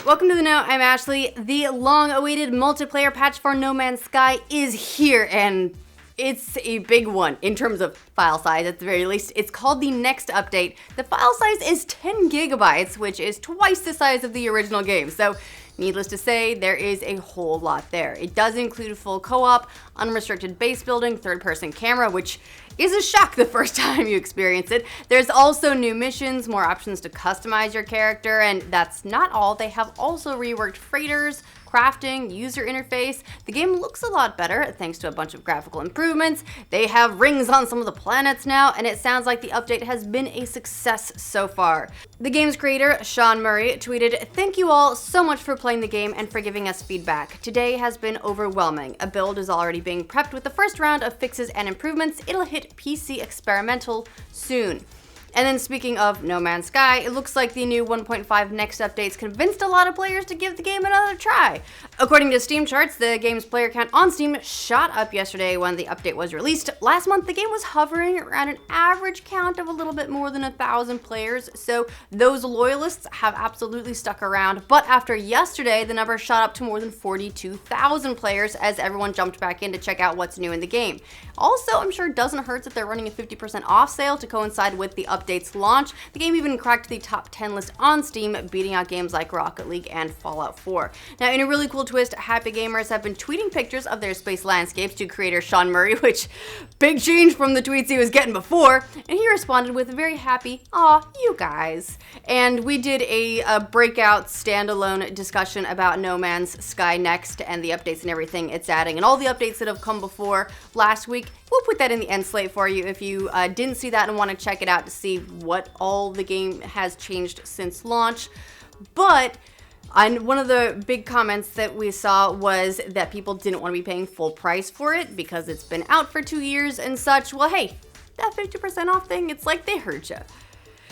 Welcome to the Note, I'm Ashley. The long-awaited multiplayer patch for No Man's Sky is here, and it's a big one in terms of file size at the very least. It's called the Next Update. The file size is 10 gigabytes, which is twice the size of the original game, so needless to say, there is a whole lot there. It does include full co-op, unrestricted base building, third-person camera, which is a shock the first time you experience it. There's also new missions, more options to customize your character, and that's not all. They have also reworked freighters, crafting, user interface. The game looks a lot better thanks to a bunch of graphical improvements. They have rings on some of the planets now, and it sounds like the update has been a success so far. The game's creator, Sean Murray, tweeted, "Thank you all so much for playing the game and for giving us feedback. Today has been overwhelming. A build is already being prepped with the first round of fixes and improvements. It'll hit PC experimental soon." And then speaking of No Man's Sky, it looks like the new 1.5 Next Updates convinced a lot of players to give the game another try. According to Steam charts, the game's player count on Steam shot up yesterday when the update was released. Last month, the game was hovering around an average count of a little bit more than 1,000 players, so those loyalists have absolutely stuck around. But after yesterday, the number shot up to more than 42,000 players as everyone jumped back in to check out what's new in the game. Also, I'm sure it doesn't hurt that they're running a 50% off sale to coincide with the update's launch. The game even cracked the top 10 list on Steam, beating out games like Rocket League and Fallout 4. Now, in a really cool twist, happy gamers have been tweeting pictures of their space landscapes to creator Sean Murray, which big change from the tweets he was getting before, and he responded with a very happy, "Aw, you guys." And we did a breakout standalone discussion about No Man's Sky Next and the updates and everything it's adding and all the updates that have come before last week. We'll put that in the end slate for you if you didn't see that and want to check it out to see what all the game has changed since launch. But one of the big comments that we saw was that people didn't want to be paying full price for it because it's been out for 2 years and such. Well, hey, that 50% off thing, it's like they heard you.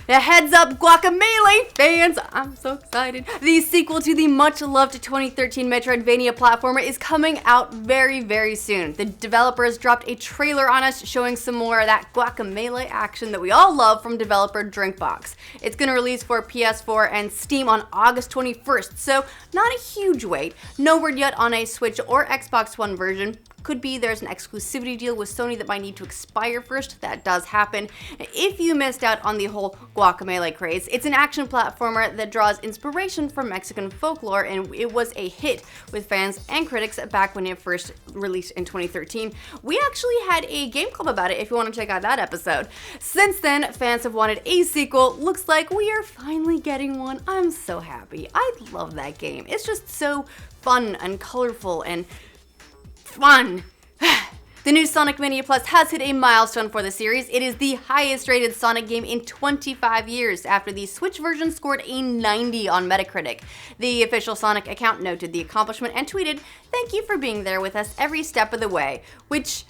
Now, heads up, Guacamelee fans, I'm so excited. The sequel to the much-loved 2013 Metroidvania platformer is coming out very, very soon. The developers dropped a trailer on us showing some more of that Guacamelee action that we all love from developer Drinkbox. It's going to release for PS4 and Steam on August 21st, so not a huge wait. No word yet on a Switch or Xbox One version. Could be there's an exclusivity deal with Sony that might need to expire first. That does happen. If you missed out on the whole Guacamelee craze, it's an action platformer that draws inspiration from Mexican folklore, and it was a hit with fans and critics back when it first released in 2013. We actually had a game club about it if you want to check out that episode. Since then, fans have wanted a sequel. Looks like we are finally getting one. I'm so happy. I love that game. It's just so fun and colorful and fun. The new Sonic Mania Plus has hit a milestone for the series. It is the highest rated Sonic game in 25 years after the Switch version scored a 90 on Metacritic. The official Sonic account noted the accomplishment and tweeted, "Thank you for being there with us every step of the way," which,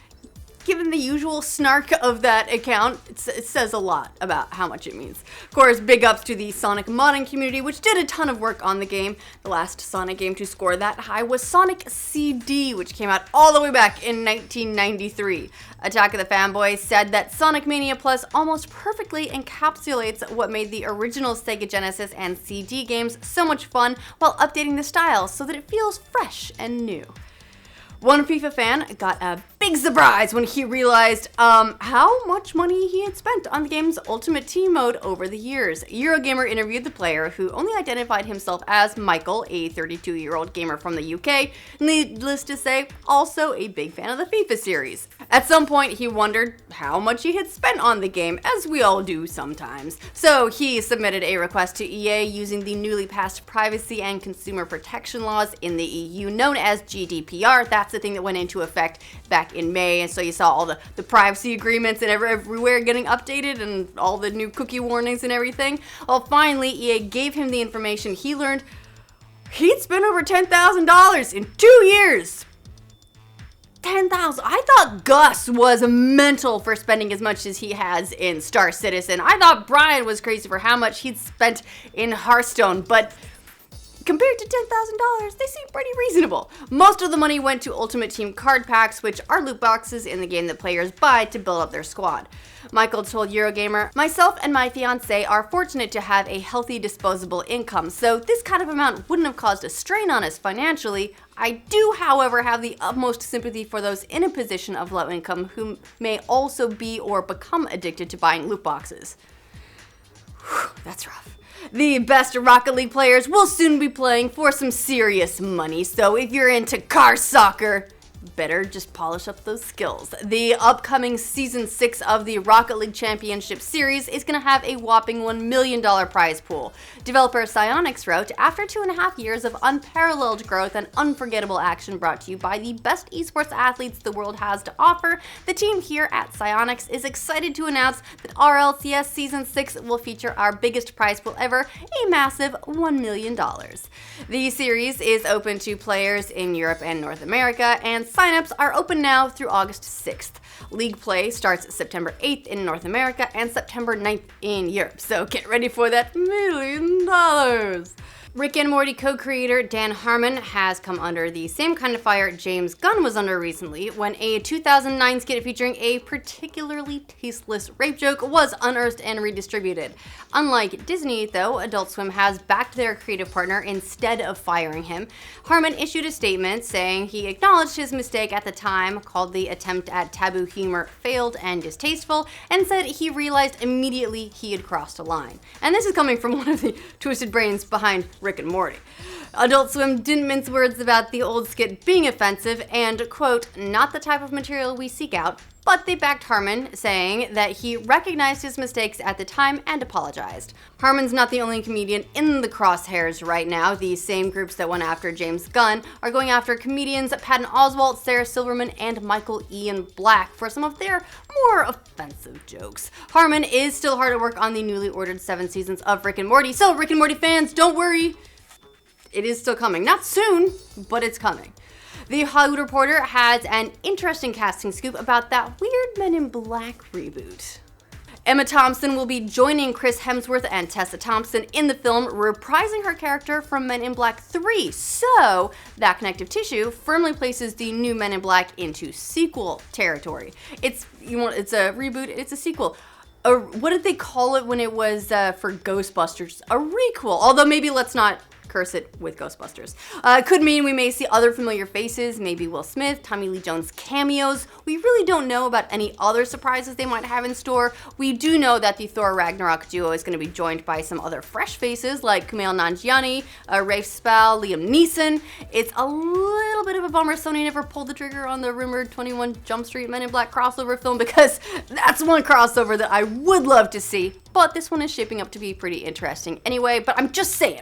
given the usual snark of that account, it says a lot about how much it means. Of course, big ups to the Sonic modding community, which did a ton of work on the game. The last Sonic game to score that high was Sonic CD, which came out all the way back in 1993. Attack of the Fanboys said that Sonic Mania Plus almost perfectly encapsulates what made the original Sega Genesis and CD games so much fun while updating the style so that it feels fresh and new. One FIFA fan got a big surprise when he realized how much money he had spent on the game's Ultimate Team mode over the years. Eurogamer interviewed the player, who only identified himself as Michael, a 32-year-old gamer from the UK, needless to say, also a big fan of the FIFA series. At some point, he wondered how much he had spent on the game, as we all do sometimes. So he submitted a request to EA using the newly passed privacy and consumer protection laws in the EU, known as GDPR. That's the thing that went into effect back in May, and so you saw all the privacy agreements and everywhere getting updated and all the new cookie warnings and everything. Well, finally, EA gave him the information. He learned he'd spent over $10,000 in 2 years. 10,000. I thought Gus was mental for spending as much as he has in Star Citizen. I thought Brian was crazy for how much he'd spent in Hearthstone, but Compared to $10,000, they seem pretty reasonable. Most of the money went to Ultimate Team card packs, which are loot boxes in the game that players buy to build up their squad. Michael told Eurogamer, "Myself and my fiance are fortunate to have a healthy disposable income, so this kind of amount wouldn't have caused a strain on us financially. I do, however, have the utmost sympathy for those in a position of low income who may also be or become addicted to buying loot boxes." Whew, that's rough. The best Rocket League players will soon be playing for some serious money, so if you're into car soccer, better just polish up those skills. The upcoming Season 6 of the Rocket League Championship Series is going to have a whopping $1 million prize pool. Developer Psyonix wrote, "After 2.5 years of unparalleled growth and unforgettable action brought to you by the best esports athletes the world has to offer, the team here at Psyonix is excited to announce that RLCS Season 6 will feature our biggest prize pool ever, a massive $1 million. The series is open to players in Europe and North America, and signups are open now through August 6th. League play starts September 8th in North America and September 9th in Europe, so get ready for that $1 million. Rick and Morty co-creator Dan Harmon has come under the same kind of fire James Gunn was under recently when a 2009 skit featuring a particularly tasteless rape joke was unearthed and redistributed. Unlike Disney, though, Adult Swim has backed their creative partner instead of firing him. Harmon issued a statement saying he acknowledged his mistake at the time, called the attempt at taboo humor failed and distasteful, and said he realized immediately he had crossed a line. And this is coming from one of the twisted brains behind Rick and Morty. Adult Swim didn't mince words about the old skit being offensive and, quote, "not the type of material we seek out," but they backed Harmon, saying that he recognized his mistakes at the time and apologized. Harmon's not the only comedian in the crosshairs right now. The same groups that went after James Gunn are going after comedians Patton Oswalt, Sarah Silverman, and Michael Ian Black for some of their more offensive jokes. Harmon is still hard at work on the newly ordered 7 seasons of Rick and Morty, so Rick and Morty fans, don't worry. It is still coming. Not soon, but it's coming. The Hollywood Reporter has an interesting casting scoop about that weird Men in Black reboot. Emma Thompson will be joining Chris Hemsworth and Tessa Thompson in the film, reprising her character from Men in Black 3. So, that connective tissue firmly places the new Men in Black into sequel territory. It's a reboot, it's a sequel. What did they call it when it was for Ghostbusters? A requel. Although maybe let's not curse it with Ghostbusters. Could mean we may see other familiar faces, maybe Will Smith, Tommy Lee Jones cameos. We really don't know about any other surprises they might have in store. We do know that the Thor Ragnarok duo is going to be joined by some other fresh faces like Kumail Nanjiani, Rafe Spall, Liam Neeson. It's a little bit of a bummer Sony never pulled the trigger on the rumored 21 Jump Street Men in Black crossover film, because that's one crossover that I would love to see. But this one is shaping up to be pretty interesting anyway, but I'm just saying.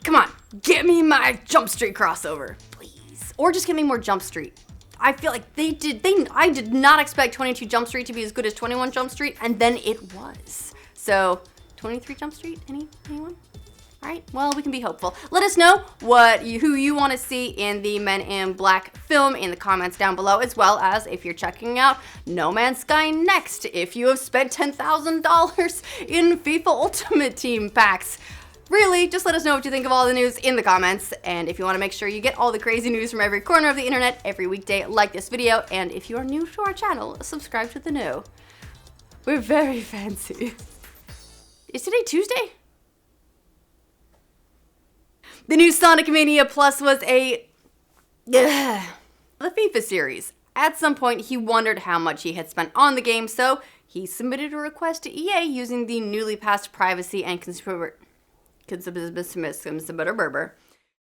Come on, get me my Jump Street crossover, please. Or just give me more Jump Street. I feel like I did not expect 22 Jump Street to be as good as 21 Jump Street, and then it was. So, 23 Jump Street, anyone? All right, well, we can be hopeful. Let us know who you want to see in the Men in Black film in the comments down below, as well as if you're checking out No Man's Sky next, if you have spent $10,000 in FIFA Ultimate Team packs. Really, just let us know what you think of all the news in the comments. And if you want to make sure you get all the crazy news from every corner of the internet every weekday, like this video. And if you are new to our channel, subscribe to the know. We're very fancy. Is today Tuesday? The new Sonic Mania Plus was the FIFA series. At some point, he wondered how much he had spent on the game, so he submitted a request to EA using the newly passed privacy and consumer